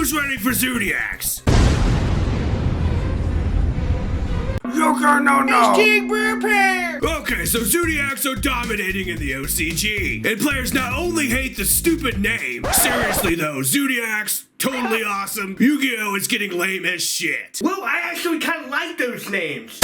Who's ready for Zoodiacs? YugiNoNo! King prepare! Okay, so Zoodiacs are dominating in the OCG. And players not only hate the stupid name, seriously though, Zoodiacs, totally awesome. Yu-Gi-Oh! Is getting lame as shit. Well, I actually kind of like those names.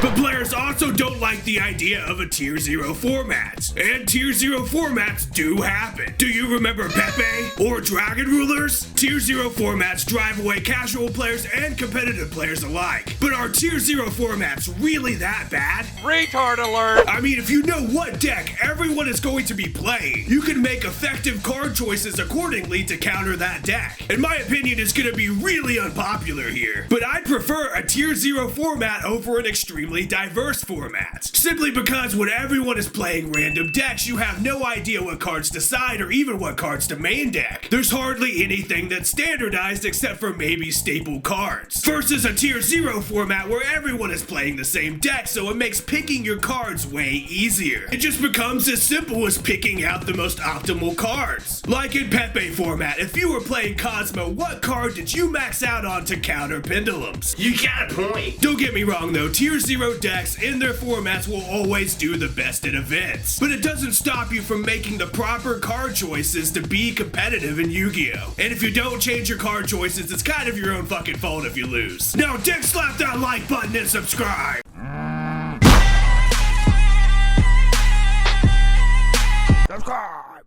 But players also don't like the idea of a Tier 0 format. And Tier 0 formats do happen. Do you remember Pepe or Dragon Rulers? Tier 0 formats drive away casual players and competitive players alike. But are Tier 0 formats really that bad? Retard alert! I mean, if you know what deck everyone is going to be playing, you can make effective card choices accordingly to counter that deck. In my opinion, it's gonna be really unpopular here, but I'd prefer a Tier 0 format over an extremely diverse format. Simply because when everyone is playing random decks, you have no idea what cards to side or even what cards to main deck. There's hardly anything that's standardized except for maybe staple cards. Versus a Tier 0 format where everyone is playing the same deck, so it makes picking your cards way easier. It just becomes as simple as picking out the most optimal cards. Like in Pepe format, if you were playing Cosmo, what card did you max out on to counter pendulums? You got a point. Don't get me wrong though, Tier 0 decks in their formats will always do the best at events. But it doesn't stop you from making the proper card choices to be competitive in Yu-Gi-Oh! And if you don't change your card choices, it's kind of your own fucking fault if you lose. Now dick slap that like button and subscribe! Subscribe!